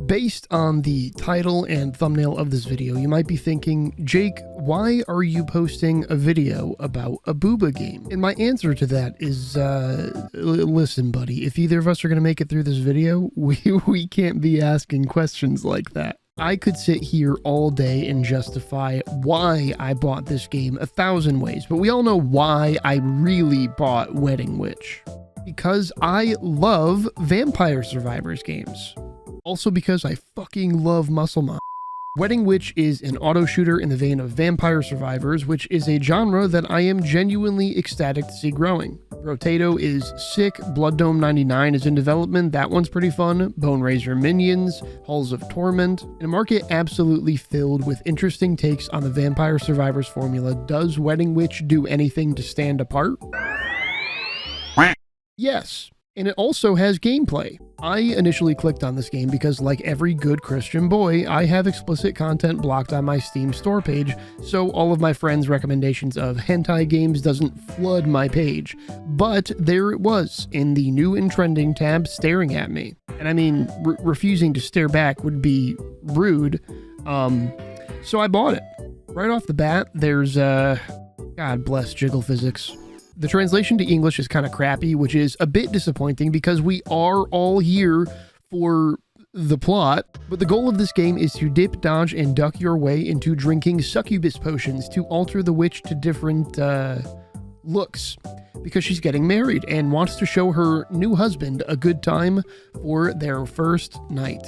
Based on the title and thumbnail of this video, you might be thinking, Jake, why are you posting a video about a booba game? And my answer to that is, listen, buddy, if either of us are going to make it through this video, we can't be asking questions like that. I could sit here all day and justify why I bought this game 1,000 ways, but we all know why I really bought Wedding Witch. Because I love Vampire Survivors games. Also because I fucking love Muscle Mon. Wedding Witch is an auto shooter in the vein of Vampire Survivors, which is a genre that I am genuinely ecstatic to see growing. Brotato is sick, Blood Dome 99 is in development, that one's pretty fun, Bone Razor Minions, Halls of Torment. In a market absolutely filled with interesting takes on the Vampire Survivors formula, does Wedding Witch do anything to stand apart? Yes. And it also has gameplay. I initially clicked on this game because, like every good Christian boy, I have explicit content blocked on my Steam store page, so all of my friends' recommendations of hentai games doesn't flood my page. But there it was, in the new and trending tab, staring at me. And I mean, refusing to stare back would be rude, so I bought it. Right off the bat, there's, God bless jiggle physics. The translation to English is kind of crappy, which is a bit disappointing because we are all here for the plot. But the goal of this game is to dip, dodge, and duck your way into drinking succubus potions to alter the witch to different looks. Because she's getting married and wants to show her new husband a good time for their first night.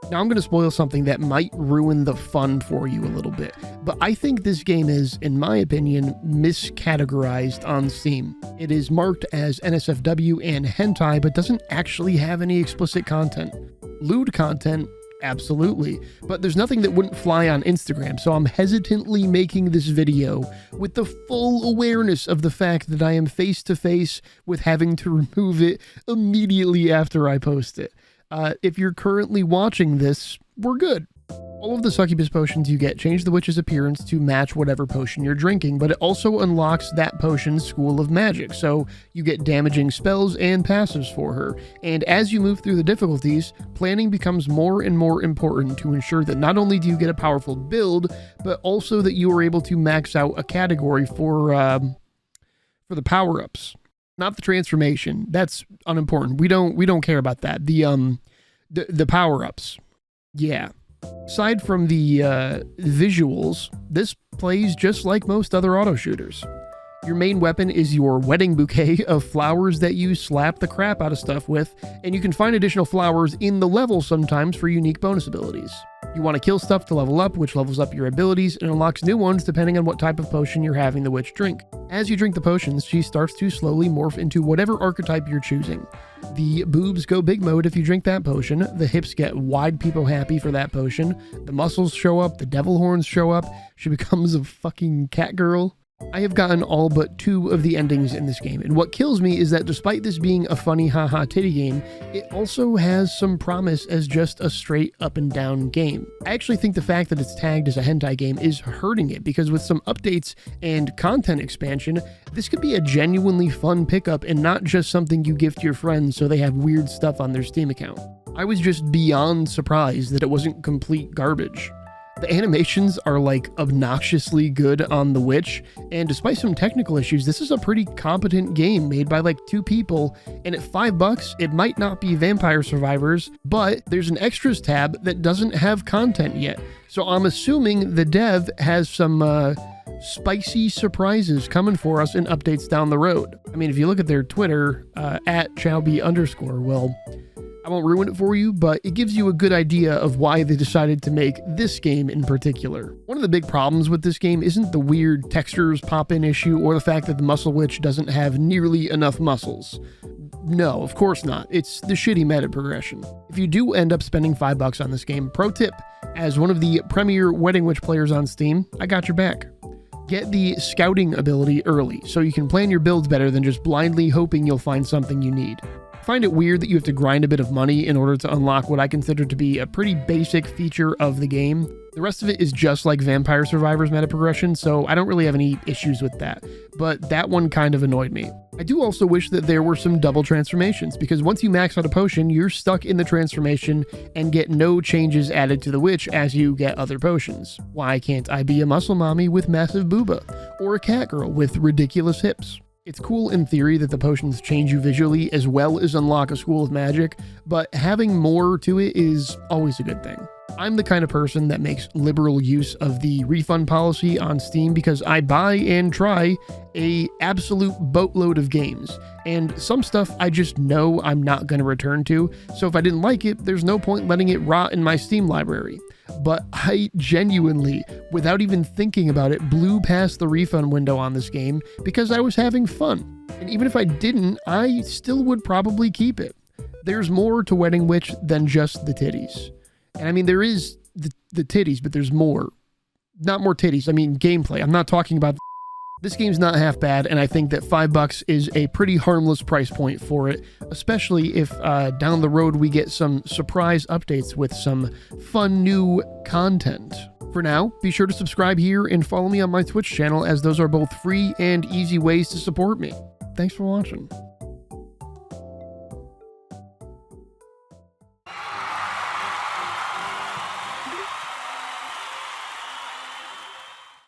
Now I'm going to spoil something that might ruin the fun for you a little bit, but I think this game is, in my opinion, miscategorized on Steam. It is marked as NSFW and hentai, but doesn't actually have any explicit content. Lewd content, absolutely, but there's nothing that wouldn't fly on Instagram, so I'm hesitantly making this video with the full awareness of the fact that I am face to face with having to remove it immediately after I post it. If you're currently watching this, we're good. All of the succubus potions you get change the witch's appearance to match whatever potion you're drinking, but it also unlocks that potion's school of magic, so you get damaging spells and passives for her. And as you move through the difficulties, planning becomes more and more important to ensure that not only do you get a powerful build, but also that you are able to max out a category for the power-ups. Not the transformation. That's unimportant. We don't care about that. The power-ups. Yeah. Aside from the visuals, this plays just like most other auto shooters. Your main weapon is your wedding bouquet of flowers that you slap the crap out of stuff with, and you can find additional flowers in the level sometimes for unique bonus abilities. You want to kill stuff to level up, which levels up your abilities and unlocks new ones depending on what type of potion you're having the witch drink. As you drink the potions, she starts to slowly morph into whatever archetype you're choosing. The boobs go big mode if you drink that potion, the hips get wide peepo happy for that potion, the muscles show up, the devil horns show up, she becomes a fucking cat girl. I have gotten all but 2 of the endings in this game, and what kills me is that despite this being a funny haha titty game, it also has some promise as just a straight up and down game. I actually think the fact that it's tagged as a hentai game is hurting it, because with some updates and content expansion, this could be a genuinely fun pickup and not just something you gift your friends so they have weird stuff on their Steam account. I was just beyond surprised that it wasn't complete garbage. The animations are like obnoxiously good on the witch, and despite some technical issues, this is a pretty competent game made by like 2 people, and at $5, it might not be Vampire Survivors, but there's an extras tab that doesn't have content yet. So I'm assuming the dev has some spicy surprises coming for us in updates down the road. I mean, if you look at their Twitter, @chowby_, well, I won't ruin it for you, but it gives you a good idea of why they decided to make this game in particular. One of the big problems with this game isn't the weird textures pop-in issue or the fact that the Muscle Witch doesn't have nearly enough muscles. No, of course not. It's the shitty meta progression. If you do end up spending $5 on this game, pro tip, as one of the premier Wedding Witch players on Steam, I got your back. Get the scouting ability early, so you can plan your builds better than just blindly hoping you'll find something you need. I find it weird that you have to grind a bit of money in order to unlock what I consider to be a pretty basic feature of the game. The rest of it is just like Vampire Survivors meta progression, so I don't really have any issues with that, but that one kind of annoyed me. I do also wish that there were some double transformations, because once you max out a potion, you're stuck in the transformation and get no changes added to the witch as you get other potions. Why can't I be a muscle mommy with massive booba, or a cat girl with ridiculous hips? It's cool in theory that the potions change you visually as well as unlock a school of magic, but having more to it is always a good thing. I'm the kind of person that makes liberal use of the refund policy on Steam because I buy and try a absolute boatload of games, and some stuff I just know I'm not going to return to, so if I didn't like it, there's no point letting it rot in my Steam library. But I genuinely, without even thinking about it, blew past the refund window on this game because I was having fun. And even if I didn't, I still would probably keep it. There's more to Wedding Witch than just the titties. And I mean, there is the titties, but there's more. Not more titties, I mean gameplay. I'm not talking about... This game's not half bad, and I think that $5 is a pretty harmless price point for it, especially if down the road we get some surprise updates with some fun new content. For now, be sure to subscribe here and follow me on my Twitch channel, as those are both free and easy ways to support me. Thanks for watching.